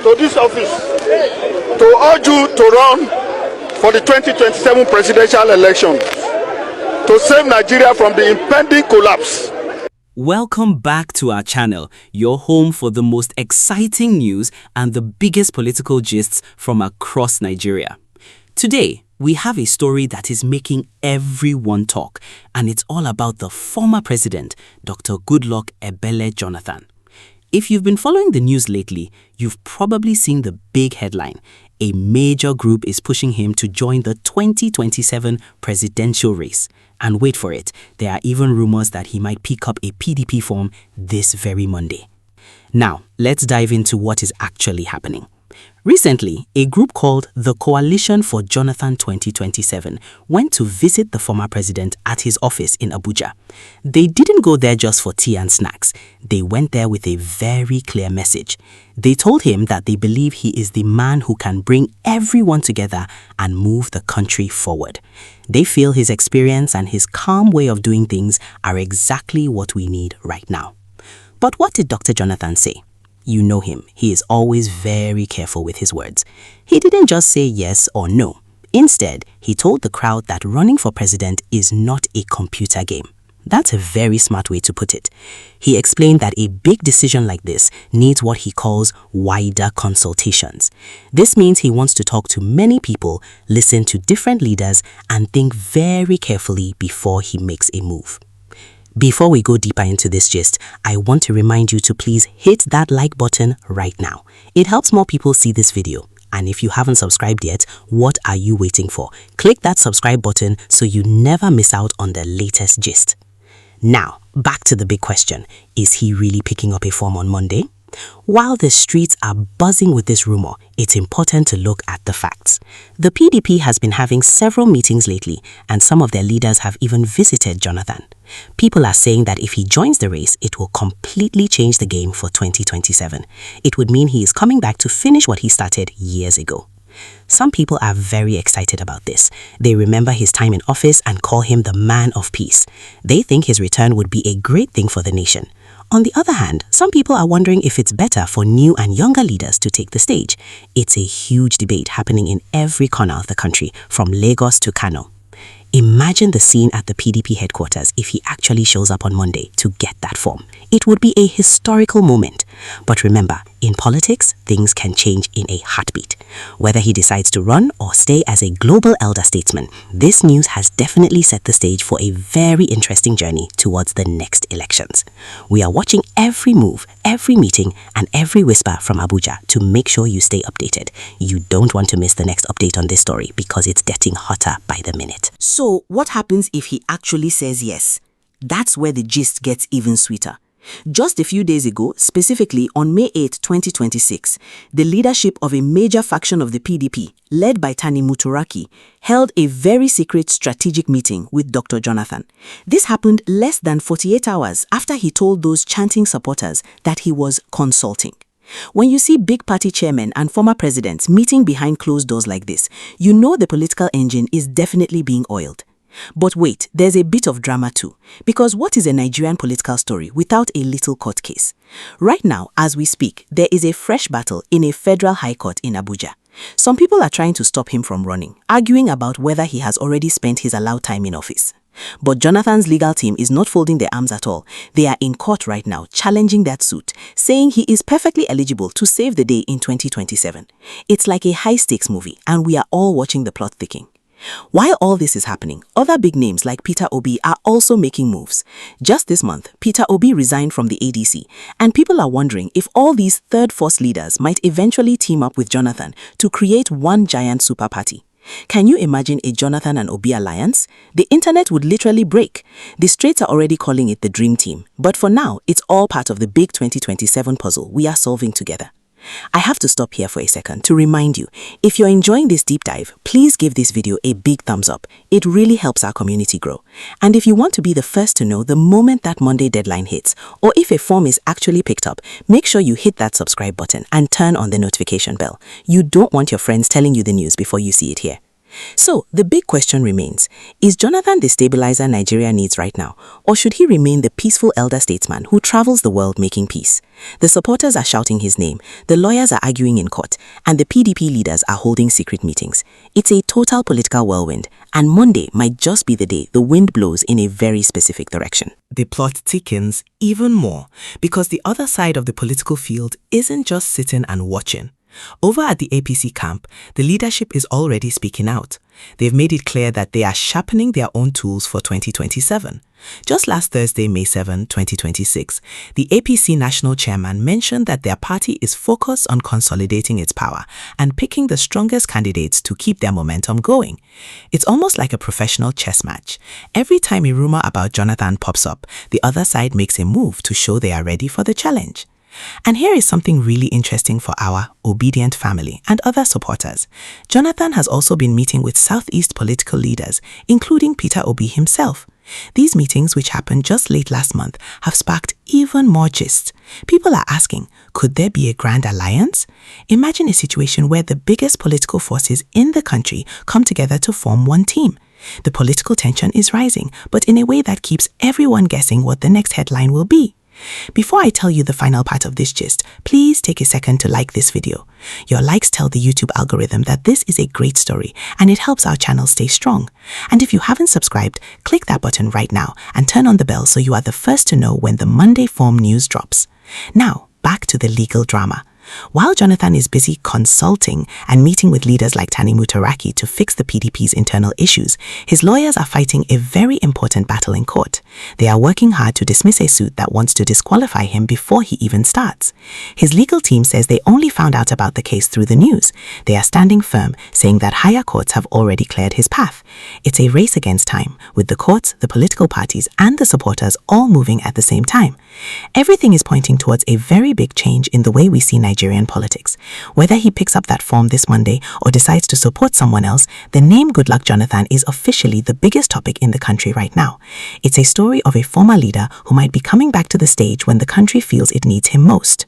to this office to urge you to run for the 2027 presidential election to save Nigeria from the impending collapse. Welcome back to our channel, your home for the most exciting news and the biggest political gists from across Nigeria. Today, we have a story that is making everyone talk, and it's all about the former president, Dr. Goodluck Ebele Jonathan. If you've been following the news lately, you've probably seen the big headline. A major group is pushing him to join the 2027 presidential race. And wait for it, there are even rumors that he might pick up a PDP form this very Monday. Now, let's dive into what is actually happening. Recently, a group called the Coalition for Jonathan 2027 went to visit the former president at his office in Abuja. They didn't go there just for tea and snacks. They went there with a very clear message. They told him that they believe he is the man who can bring everyone together and move the country forward. They feel his experience and his calm way of doing things are exactly what we need right now. But what did Dr. Jonathan say? You know him, he is always very careful with his words. He didn't just say yes or no. Instead, he told the crowd that running for president is not a computer game. That's a very smart way to put it. He explained that a big decision like this needs what he calls wider consultations. This means he wants to talk to many people, listen to different leaders, and think very carefully before he makes a move. Before we go deeper into this gist, I want to remind you to please hit that like button right now. It helps more people see this video. And if you haven't subscribed yet, what are you waiting for? Click that subscribe button so you never miss out on the latest gist. Now, back to the big question. Is he really picking up a form on Monday? While the streets are buzzing with this rumor, it's important to look at the facts. The PDP has been having several meetings lately, and some of their leaders have even visited Jonathan. People are saying that if he joins the race, it will completely change the game for 2027. It would mean he is coming back to finish what he started years ago. Some people are very excited about this. They remember his time in office and call him the man of peace. They think his return would be a great thing for the nation. On the other hand, some people are wondering if it's better for new and younger leaders to take the stage. It's a huge debate happening in every corner of the country, from Lagos to Kano. Imagine the scene at the PDP headquarters if he actually shows up on Monday to get that form. It would be a historical moment. But remember, in politics, things can change in a heartbeat. Whether he decides to run or stay as a global elder statesman, this news has definitely set the stage for a very interesting journey towards the next elections. We are watching every move, every meeting, and every whisper from Abuja to make sure you stay updated. You don't want to miss the next update on this story because it's getting hotter by the minute. So, what happens if he actually says yes? That's where the gist gets even sweeter. Just a few days ago, specifically on May 8, 2026, the leadership of a major faction of the PDP, led by Tani Muturaki, held a very secret strategic meeting with Dr. Jonathan. This happened less than 48 hours after he told those chanting supporters that he was consulting. When you see big party chairmen and former presidents meeting behind closed doors like this, you know the political engine is definitely being oiled. But wait, there's a bit of drama too, because what is a Nigerian political story without a little court case? Right now, as we speak, there is a fresh battle in a federal high court in Abuja. Some people are trying to stop him from running, arguing about whether he has already spent his allowed time in office. But Jonathan's legal team is not folding their arms at all. They are in court right now, challenging that suit, saying he is perfectly eligible to save the day in 2027. It's like a high-stakes movie, and we are all watching the plot thicken. While all this is happening, other big names like Peter Obi are also making moves. Just this month, Peter Obi resigned from the ADC, and people are wondering if all these third-force leaders might eventually team up with Jonathan to create one giant super party. Can you imagine a Jonathan and Obi alliance? The internet would literally break. The Straits are already calling it the Dream Team, but for now, it's all part of the big 2027 puzzle we are solving together. I have to stop here for a second to remind you, if you're enjoying this deep dive, please give this video a big thumbs up. It really helps our community grow. And if you want to be the first to know the moment that Monday deadline hits, or if a form is actually picked up, make sure you hit that subscribe button and turn on the notification bell. You don't want your friends telling you the news before you see it here. So, the big question remains, is Jonathan the stabilizer Nigeria needs right now, or should he remain the peaceful elder statesman who travels the world making peace? The supporters are shouting his name, the lawyers are arguing in court, and the PDP leaders are holding secret meetings. It's a total political whirlwind, and Monday might just be the day the wind blows in a very specific direction. The plot thickens even more because the other side of the political field isn't just sitting and watching. Over at the APC camp, the leadership is already speaking out. They've made it clear that they are sharpening their own tools for 2027. Just last Thursday, May 7, 2026, the APC national chairman mentioned that their party is focused on consolidating its power and picking the strongest candidates to keep their momentum going. It's almost like a professional chess match. Every time a rumor about Jonathan pops up, the other side makes a move to show they are ready for the challenge. And here is something really interesting for our obedient family and other supporters. Jonathan has also been meeting with Southeast political leaders, including Peter Obi himself. These meetings, which happened just late last month, have sparked even more gist. People are asking, could there be a grand alliance? Imagine a situation where the biggest political forces in the country come together to form one team. The political tension is rising, but in a way that keeps everyone guessing what the next headline will be. Before I tell you the final part of this gist, please take a second to like this video. Your likes tell the YouTube algorithm that this is a great story and it helps our channel stay strong. And if you haven't subscribed, click that button right now and turn on the bell so you are the first to know when the Monday form news drops. Now, back to the legal drama. While Jonathan is busy consulting and meeting with leaders like Tani Mutaraki to fix the PDP's internal issues, his lawyers are fighting a very important battle in court. They are working hard to dismiss a suit that wants to disqualify him before he even starts. His legal team says they only found out about the case through the news. They are standing firm, saying that higher courts have already cleared his path. It's a race against time, with the courts, the political parties, and the supporters all moving at the same time. Everything is pointing towards a very big change in the way we see Nigerian politics. Whether he picks up that form this Monday or decides to support someone else, the name Goodluck Jonathan is officially the biggest topic in the country right now. It's a story of a former leader who might be coming back to the stage when the country feels it needs him most.